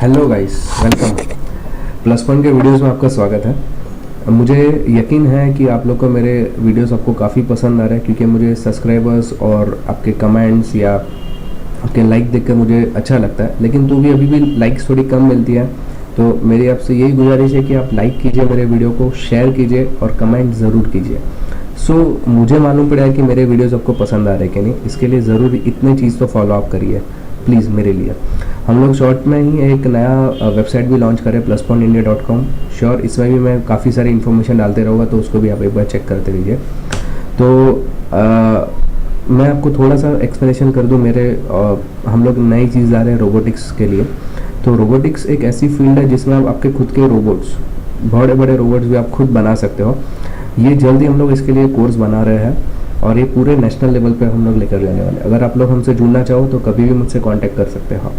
Hello guys, welcome. Plus point के videos में आपका स्वागत है। मुझे यकीन है कि आप लोग को मेरे वीडियोस आपको काफ़ी पसंद आ रहे हैं, क्योंकि मुझे सब्सक्राइबर्स और आपके कमेंट्स या आपके लाइक देखकर मुझे अच्छा लगता है। लेकिन तो भी अभी भी लाइक्स थोड़ी कम मिलती है, तो मेरी आपसे यही गुजारिश है कि आप लाइक कीजिए मेरे वीडियो को, शेयर कीजिए और कमेंट ज़रूर कीजिए। मुझे मालूम पड़ा है कि मेरे वीडियोज़ आपको पसंद आ रहे हैं कि नहीं। इसके लिए ज़रूर इतने चीज़ तो फॉलो अप करिए प्लीज़ मेरे लिए। हम लोग शॉर्ट में ही एक नया वेबसाइट भी लॉन्च करें, pluspointindia.com। श्योर इसमें भी मैं काफ़ी सारी इन्फॉर्मेशन डालते रहूँगा, तो उसको भी आप एक बार चेक करते रहिए। तो मैं आपको थोड़ा सा एक्सप्लेनेशन कर दूँ। हम लोग नई चीज़ ला रहे हैं रोबोटिक्स के लिए। तो रोबोटिक्स एक ऐसी फील्ड है जिसमें आप आपके खुद के रोबोट्स, बड़े बड़े रोबोट्स भी आप खुद बना सकते हो। ये जल्दी हम लोग इसके लिए कोर्स बना रहे हैं और ये पूरे नेशनल लेवल पे हम लोग लेकर जाने वाले। अगर आप लोग हमसे जुड़ना चाहो तो कभी भी मुझसे कांटेक्ट कर सकते हो।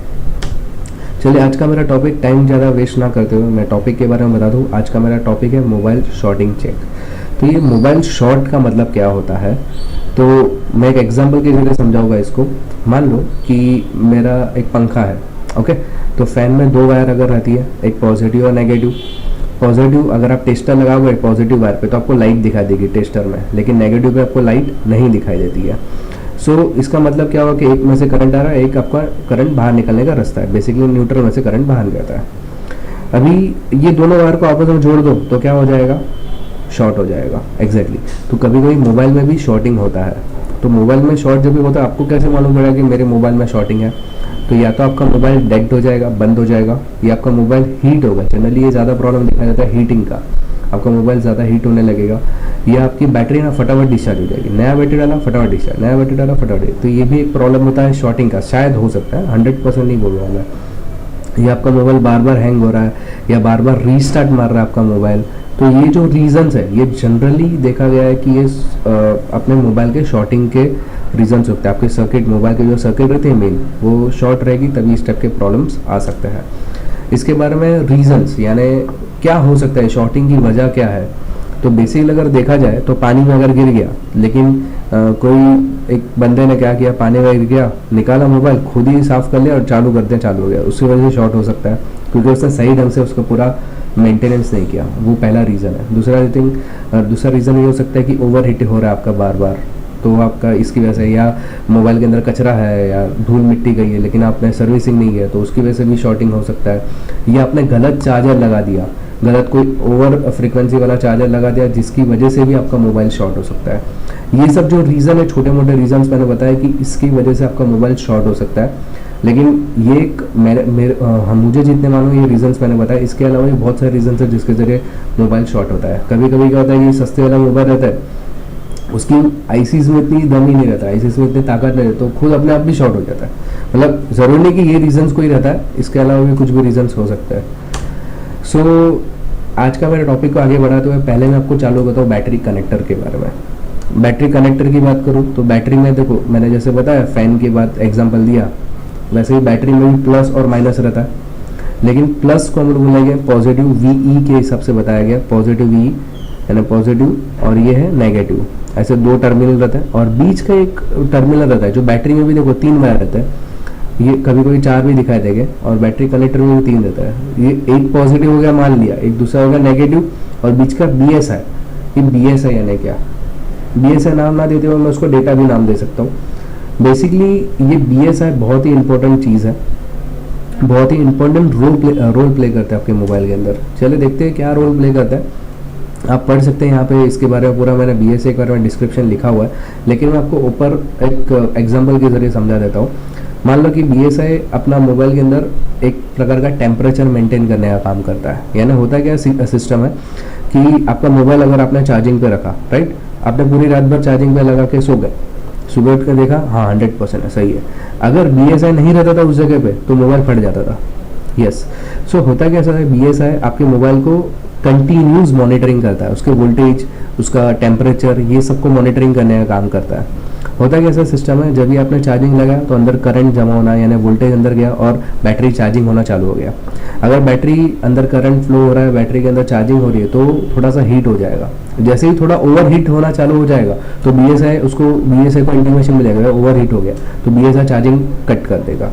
चलिए, आज का मेरा टॉपिक, टाइम ज़्यादा वेस्ट ना करते हुए मैं टॉपिक के बारे में बता दूं। आज का मेरा टॉपिक है मोबाइल शॉर्टिंग चेक। तो ये मोबाइल शॉर्ट का मतलब क्या होता है, तो मैं एक एग्जांपल के जरिए समझाऊंगा इसको। मान लो कि मेरा एक पंखा है, ओके। तो फैन में दो वायर अगर रहती है, एक पॉजिटिव और नेगेटिव। पॉजिटिव अगर आप टेस्टर लगाओगे पॉजिटिव वायर पे तो आपको लाइट दिखाई देगी टेस्टर में, लेकिन नेगेटिव पे आपको लाइट नहीं दिखाई देती है। इसका मतलब क्या हुआ कि एक में से करंट आ रहा है, एक आपका करंट बाहर निकलने का रास्ता है। बेसिकली न्यूट्रल में से करंट बाहर जाता है। अभी ये दोनों वायर को आपस में जोड़ दो तो क्या हो जाएगा, शॉर्ट हो जाएगा। एग्जैक्टली। तो कभी कभी मोबाइल में भी शॉर्टिंग होता है। तो मोबाइल में शॉर्ट जब भी होता है, आपको कैसे मालूम पड़ेगा कि मेरे मोबाइल में शॉर्टिंग है? तो या तो आपका मोबाइल डेड हो जाएगा, बंद हो जाएगा, या आपका मोबाइल हीट होगा। जनरली ये ज़्यादा प्रॉब्लम देखा जाता है हीटिंग का। आपका मोबाइल ज़्यादा हीट होने लगेगा, या आपकी बैटरी ना फटाफट डिस्चार्ज हो जाएगी। नया बैटरी डाला फटाफट डिस्चार्ज, नया बैटरी डाला फटाफट। तो ये भी एक प्रॉब्लम होता है शॉर्टिंग का, शायद हो सकता है, 100% नहीं बोल रहा हूँ मैं। या आपका मोबाइल बार बार हैंग हो रहा है, या बार बार रीस्टार्ट मार रहा है आपका मोबाइल। तो ये जो रीजंस है, ये जनरली देखा गया है कि ये अपने मोबाइल के शॉर्टिंग के रीजंस होते हैं। आपके सर्किट, मोबाइल के जो सर्किट रहते हैं मेन, वो शॉर्ट रहेगी, तभी इस टाइप के प्रॉब्लम्स आ सकते हैं। इसके बारे में रीजंस यानी क्या हो सकता है, शॉर्टिंग की वजह क्या है। तो बेसिकली अगर देखा जाए तो पानी में अगर गिर गया, लेकिन कोई एक बंदे ने क्या किया, पानी में गिर गया, निकाला मोबाइल, खुद ही साफ कर लिया और चालू करते चालू हो गया, उसकी वजह से शॉर्ट हो सकता है, क्योंकि उसने सही ढंग से उसका पूरा मेंटेनेंस नहीं किया। वो पहला रीज़न है। दूसरा रीज़न ये हो सकता है कि ओवर हीट हो रहा है आपका बार बार, तो आपका इसकी वजह से, या मोबाइल के अंदर कचरा है या धूल मिट्टी गई है लेकिन आपने सर्विसिंग नहीं किया, तो उसकी वजह से भी शॉर्टिंग हो सकता है। या आपने गलत चार्जर लगा दिया, गलत कोई ओवर फ्रिक्वेंसी वाला चार्जर लगा दिया, जिसकी वजह से भी आपका मोबाइल शॉर्ट हो सकता है। ये सब जो रीज़न है, छोटे मोटे रीजंस मैंने बताया कि इसकी वजह से आपका मोबाइल शॉर्ट हो सकता है। लेकिन ये एक मुझे जितने मालूम ये रीजंस मैंने बताया, इसके अलावा भी बहुत सारे रीजंस है जिसके जरिए मोबाइल शॉर्ट होता है। कभी कभी क्या होता है कि सस्ते वाला मोबाइल रहता है, उसकी आईसीज में इतनी दम ही नहीं रहता, आईसीज में इतनी ताकत नहीं रहती, तो खुद अपने आप भी शॉर्ट हो जाता है। मतलब ज़रूरी नहीं कि ये रीजंस कोई रहता है, इसके अलावा भी कुछ भी रीजंस हो सकता है। आज का मेरे टॉपिक को आगे बढ़ाते हुए पहले मैं आपको चालू करता हूँ बैटरी कनेक्टर के बारे में। बैटरी कनेक्टर की बात करूँ तो बैटरी में देखो, मैंने जैसे बताया फैन की बात एग्जाम्पल दिया, वैसे ही बैटरी में भी प्लस और माइनस रहता है। लेकिन प्लस को हम लोग बोलेंगे पॉजिटिव VE के हिसाब से बताया गया, पॉजिटिव VE यानी पॉजिटिव, और ये है नेगेटिव। ऐसे दो टर्मिनल रहता है और बीच का एक टर्मिनल रहता है। जो बैटरी में भी देखो 3 वायर रहता है, ये कभी कभी 4 भी दिखाई देंगे, और बैटरी कनेक्टर में भी 3 रहता है। ये एक पॉजिटिव हो गया मान लिया, एक दूसरा हो गया नेगेटिव, और बीच का BS है। ये BS है यानी क्या, BS है नाम ना देते हुए मैं उसको डेटा भी नाम दे सकता हूँ। बेसिकली ये BS है बहुत ही इंपॉर्टेंट चीज़ है, बहुत ही इंपॉर्टेंट रोल प्ले करता है आपके मोबाइल के अंदर। चलिए देखते हैं क्या रोल प्ले करता है। आप पढ़ सकते हैं यहाँ पे इसके बारे में पूरा, मैंने BS के बारे में डिस्क्रिप्शन लिखा हुआ है, लेकिन मैं आपको ऊपर एक एग्जांपल के जरिए समझा देता हूँ। मान लो कि BSI अपना मोबाइल के अंदर एक प्रकार का टेम्परेचर मेंटेन करने का काम करता है। यानी होता क्या सिस्टम है कि आपका मोबाइल अगर आपने चार्जिंग पे रखा, राइट, आपने पूरी रात भर चार्जिंग पे लगा के सो गए, सुबह उठ कर देखा हाँ 100% है, सही है। अगर BSI नहीं रहता था उस जगह पे तो मोबाइल फट जाता था। यस। होता क्या है, BSI आपके मोबाइल को कंटिन्यूस मॉनिटरिंग करता है, उसके वोल्टेज, उसका टेम्परेचर, ये सबको मॉनिटरिंग करने का काम करता है। होता कैसा सिस्टम है, जब भी आपने चार्जिंग लगाया तो अंदर करंट जमा होना यानी वोल्टेज अंदर गया और बैटरी चार्जिंग होना चालू हो गया। अगर बैटरी अंदर करंट फ्लो हो रहा है, बैटरी के अंदर चार्जिंग हो रही है, तो थोड़ा सा हीट हो जाएगा। जैसे ही थोड़ा ओवर हीट होना चालू हो जाएगा तो BSI को इंटीमेशन मिलेगा ओवर हीट हो गया, तो BSI चार्जिंग कट कर देगा।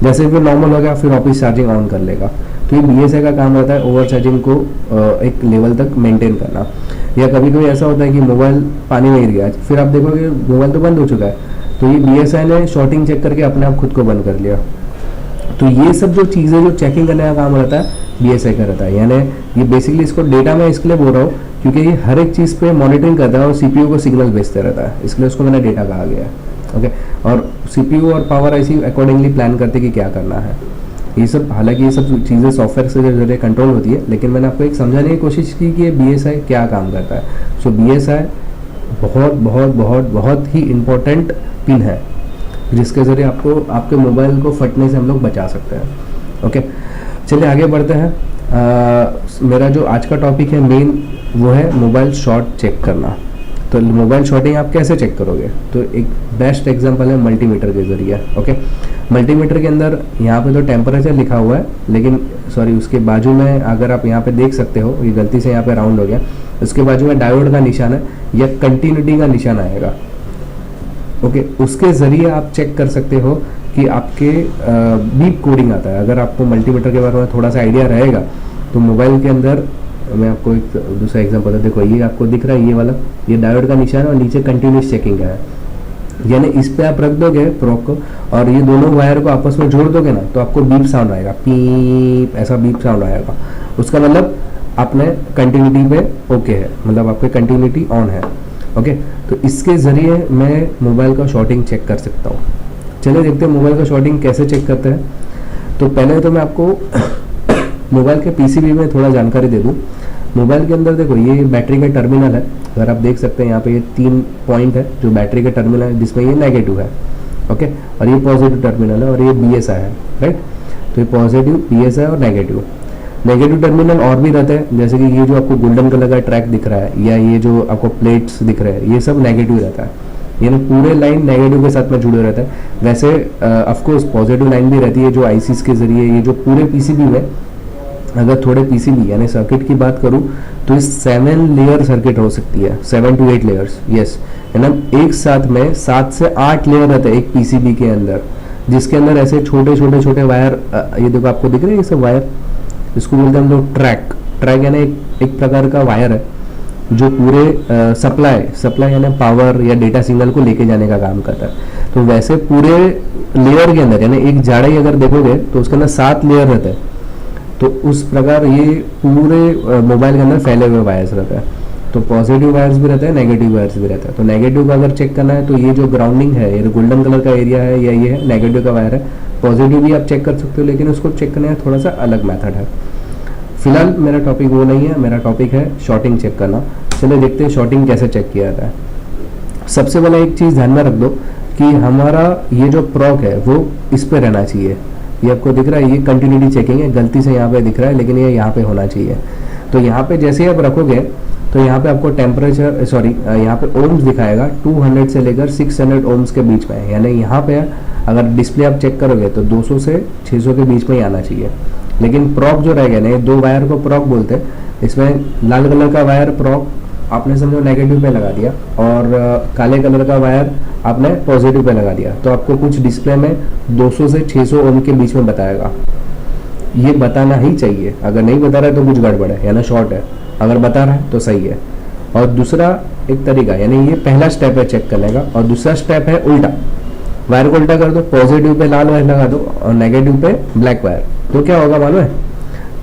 जैसे फिर नॉर्मल हो गया, फिर वापस चार्जिंग ऑन कर लेगा। तो ये BSI का काम रहता है ओवर चार्जिंग को एक लेवल तक मेंटेन करना। या कभी कभी ऐसा होता है कि मोबाइल पानी में गिर गया, फिर आप देखोगे मोबाइल तो बंद हो चुका है, तो ये BSI ने शॉर्टिंग चेक करके अपने आप खुद को बंद कर लिया। तो ये सब जो चीज़ें जो चेकिंग करने का काम रहता है BSI का रहता है। यानी ये बेसिकली इसको डेटा में इसके लिए बोल रहा हूँ क्योंकि ये हर एक चीज़ पे मॉनिटरिंग करता है और CPU को सिग्नल भेजते रहता है, इसलिए उसको मैंने डेटा कहा गया है। ओके, और CPU और पावर IC अकॉर्डिंगली प्लान करते कि क्या करना है। ये सब, हालांकि ये सब चीज़ें सॉफ्टवेयर से जरिए कंट्रोल होती है, लेकिन मैंने आपको एक समझाने की कोशिश की कि ये BSI क्या काम करता है। सो BSI बहुत बहुत बहुत बहुत ही इम्पोर्टेंट पिन है जिसके ज़रिए आपको आपके मोबाइल को फटने से हम लोग बचा सकते हैं। ओके, चलिए आगे बढ़ते हैं। मेरा जो आज का टॉपिक है मेन, वो है मोबाइल शॉट चेक करना। तो मोबाइल शॉटिंग आप कैसे चेक करोगे? तो एक बेस्ट एग्जांपल है मल्टीमीटर के ज़रिए। ओके, मल्टीमीटर के अंदर यहाँ पे तो टेम्परेचर लिखा हुआ है, लेकिन सॉरी उसके बाजू में अगर आप यहाँ पे देख सकते हो, ये गलती से यहाँ पे राउंड हो गया, उसके बाजू में डायोड का निशान है या कंटिन्यूटी का निशान आएगा। ओके, उसके ज़रिए आप चेक कर सकते हो कि आपके बीप कोडिंग आता है। अगर आपको मल्टीमीटर के बारे में थोड़ा सा आइडिया रहेगा तो मोबाइल के अंदर, मैं आपको एक दूसरा एग्जांपल है, देखो ये आपको दिख रहा है, ये वाला, ये डायोड का निशान है और नीचे कंटिन्यूस चेकिंग का है। यानी इस पे आप रख दोगे प्रोब को और ये दोनों वायर को आपस में जोड़ दोगे ना, तो आपको बीप साउंड आएगा, पीप, ऐसा बीप साउंड आएगा। उसका मतलब आपने कंटिन्यूटी पे ओके है, मतलब आपके कंटिन्यूटी ऑन है। ओके, तो इसके ज़रिए मैं मोबाइल का शॉर्टिंग चेक कर सकता हूँ। चलिए देखते हैं मोबाइल का शॉर्टिंग कैसे चेक करते हैं। तो पहले तो मैं आपको मोबाइल के PCB में थोड़ा जानकारी दे दूँ। मोबाइल के अंदर देखो ये बैटरी का टर्मिनल है, अगर आप देख सकते हैं यहाँ पे ये 3 पॉइंट है जो बैटरी का टर्मिनल है, जिसमें ये नेगेटिव है। ओके, और ये पॉजिटिव टर्मिनल है और ये BSI है, राइट। तो ये पॉजिटिव, BSI और नेगेटिव टर्मिनल और भी रहते हैं, जैसे कि ये जो आपको गोल्डन कलर का ट्रैक दिख रहा है या ये जो आपको प्लेट्स दिख रहे हैं, ये सब नेगेटिव रहता है। यानी पूरे लाइन नेगेटिव के साथ में जुड़े रहता है। वैसे ऑफकोर्स पॉजिटिव लाइन भी रहती है जो ICs के जरिए, ये जो पूरे PCB में, अगर थोड़े PCB यानी सर्किट की बात करूं तो इस 7 लेयर सर्किट हो सकती है, 7 to 8 लेयर्स, यस। है ना, एक साथ में 7 से 8 लेयर रहते हैं एक PCB के अंदर, जिसके अंदर ऐसे छोटे छोटे छोटे वायर, ये देखो आपको दिख रहे हैं ये सब वायर, इसको बोलते हैं हम लोग ट्रैक यानी एक प्रकार का वायर है जो पूरे सप्लाई यानी पावर या डेटा सिग्नल को लेके जाने का काम करता है। तो वैसे पूरे लेयर के अंदर, यानी एक जाड़ाई अगर देखोगे तो उसके अंदर 7 लेयर रहते हैं। तो उस प्रकार ये पूरे मोबाइल के अंदर फैले हुए वायर्स रहते हैं। तो पॉजिटिव वायर्स भी रहते हैं, नेगेटिव वायर्स भी रहते हैं। तो नेगेटिव का अगर चेक करना है तो ये जो ग्राउंडिंग है, ये गोल्डन कलर का एरिया है या ये है, नेगेटिव का वायर है। पॉजिटिव भी आप चेक कर सकते हो, लेकिन उसको चेक करने का थोड़ा सा अलग मेथड है। फिलहाल मेरा टॉपिक वो नहीं है, मेरा टॉपिक है शॉर्टिंग चेक करना। चलो देखते हैं शॉर्टिंग कैसे चेक किया जाता है। सबसे पहले एक चीज़ ध्यान में रख दो कि हमारा ये जो प्रॉक है वो इस पे रहना चाहिए। ये आपको दिख रहा है, ये कंटिन्यूटी चेकिंग है, गलती से यहाँ पे दिख रहा है, लेकिन ये यहाँ पे होना चाहिए। तो यहाँ पे जैसे ही आप रखोगे तो यहाँ पे आपको टेम्परेचर, सॉरी यहाँ पे ओम्स दिखाएगा 200 से लेकर 600 ओम्स के बीच में। यानी यहाँ पे अगर डिस्प्ले आप चेक करोगे तो 200 से 600 के बीच में ही आना चाहिए। लेकिन प्रॉक जो रहेगा ना, ये 2 वायर को प्रॉक बोलते हैं। इसमें लाल कलर का वायर प्रॉक आपने समझो नेगेटिव पे लगा दिया और काले कलर का वायर आपने पॉजिटिव पे लगा दिया, तो आपको कुछ डिस्प्ले में 200 से 600 ओम के बीच में बताएगा। ये बताना ही चाहिए, अगर नहीं बता रहा है तो कुछ गड़बड़ है, यानी शॉर्ट है। अगर बता रहा है तो सही है। और दूसरा एक तरीका, यानी ये पहला स्टेप है चेक करने का, और दूसरा स्टेप है उल्टा। वायर को उल्टा कर दो, पॉजिटिव पे लाल वायर लगा दो और नेगेटिव पे ब्लैक वायर। तो क्या होगा मालूम है,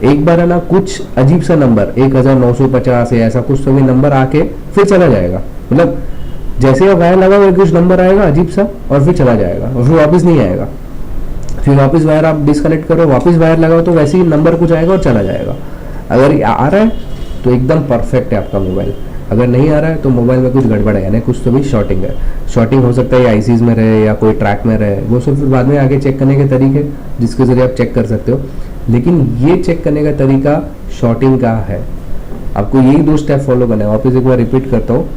एक बार है ना कुछ अजीब सा नंबर 1950 या ऐसा कुछ तो भी नंबर आके फिर चला जाएगा। मतलब जैसे आप वायर लगाओगे कुछ नंबर आएगा अजीब सा और फिर चला जाएगा और फिर वापस नहीं आएगा। फिर वापस वायर आप डिस्कनेक्ट करो, वापस वायर लगाओ तो वैसे ही नंबर कुछ आएगा और चला जाएगा। अगर आ रहा है तो एकदम परफेक्ट है आपका मोबाइल, अगर नहीं आ रहा है तो मोबाइल में कुछ गड़बड़ है, यानी कुछ तो भी शॉर्टिंग है। शॉर्टिंग हो सकता है ICs में रहे या कोई ट्रैक में रहे, वो सब फिर बाद में आगे चेक करने के तरीके जिसके जरिए आप चेक कर सकते हो। लेकिन ये चेक करने का तरीका शॉर्टिंग का है, आपको यही 2 स्टेप फॉलो करना है। वापस एक बार रिपीट करता हूँ,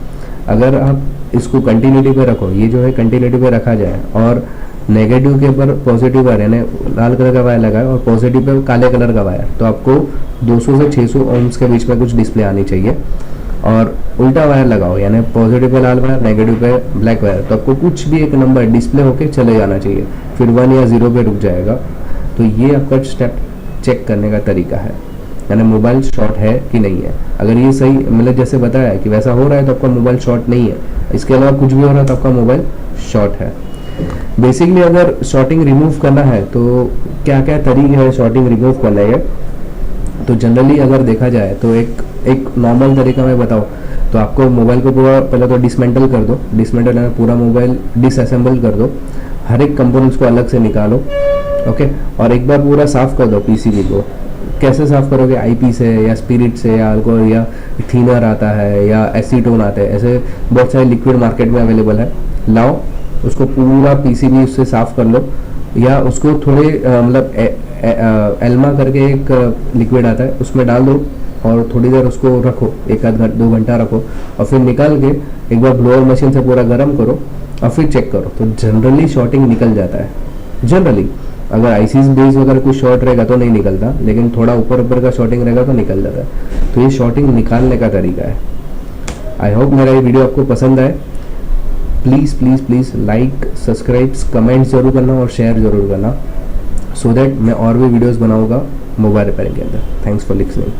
अगर आप इसको कंटिन्यूटी पे रखो, ये जो है कंटिन्यूटी पे रखा जाए और नेगेटिव के ऊपर पॉजिटिव वायर यानी लाल कलर का वायर लगाए और पॉजिटिव पे काले कलर का वायर, तो आपको 200 से 600 ओम्स के बीच में कुछ डिस्प्ले आनी चाहिए। और उल्टा वायर लगाओ, यानी पॉजिटिव पे लाल वायर, नेगेटिव पे ब्लैक वायर, तो आपको कुछ भी एक नंबर डिस्प्ले होके चले जाना चाहिए, फिर 1 या 0 पे रुक जाएगा। तो ये आपका स्टेप चेक करने का तरीका है, यानी मोबाइल शॉर्ट है कि नहीं है। अगर ये सही मतलब जैसे बताया कि वैसा हो रहा है तो आपका मोबाइल शॉर्ट नहीं है, इसके अलावा कुछ भी हो रहा है तो आपका मोबाइल शॉर्ट है। बेसिकली अगर शॉर्टिंग रिमूव करना है तो क्या क्या तरीके हैं शॉर्टिंग रिमूव करने के, तो जनरली अगर देखा जाए तो एक नॉर्मल तरीका मैं बताऊँ तो आपको मोबाइल को पूरा पहले तो डिसमेंटल कर दो, डिसमेंटल यानी पूरा मोबाइल डिसअसेंबल कर दो, हर एक कंपोनेंट्स को अलग से निकालो, ओके, और एक बार पूरा साफ कर दो पीसीबी को। कैसे साफ करोगे? आईपी से या स्पिरिट से या अल्कोहल या थिनर आता है या एसीटोन आता है, ऐसे बहुत सारे लिक्विड मार्केट में अवेलेबल है, लाओ उसको पूरा पीसीबी उससे साफ कर लो, या उसको थोड़े मतलब एल्मा करके एक लिक्विड आता है उसमें डाल दो और थोड़ी देर उसको रखो, 1-2 घंटा रखो, और फिर निकाल के एक बार ब्लोअर मशीन से पूरा गर्म करो और फिर चेक करो, तो जनरली शॉर्टिंग निकल जाता है। जनरली अगर आईसीस बेस वगैरह कुछ शॉर्ट रहेगा तो नहीं निकलता, लेकिन थोड़ा ऊपर ऊपर का शॉर्टिंग रहेगा तो निकल जाता है। तो ये शॉर्टिंग निकालने का तरीका है। आई होप मेरा ये वीडियो आपको पसंद आए। Please please please like, subscribe, comment जरूर करना और शेयर जरूर करना, सो दैट मैं और भी वीडियोस बनाऊंगा मोबाइल रिपेयरिंग के अंदर। Thanks for listening.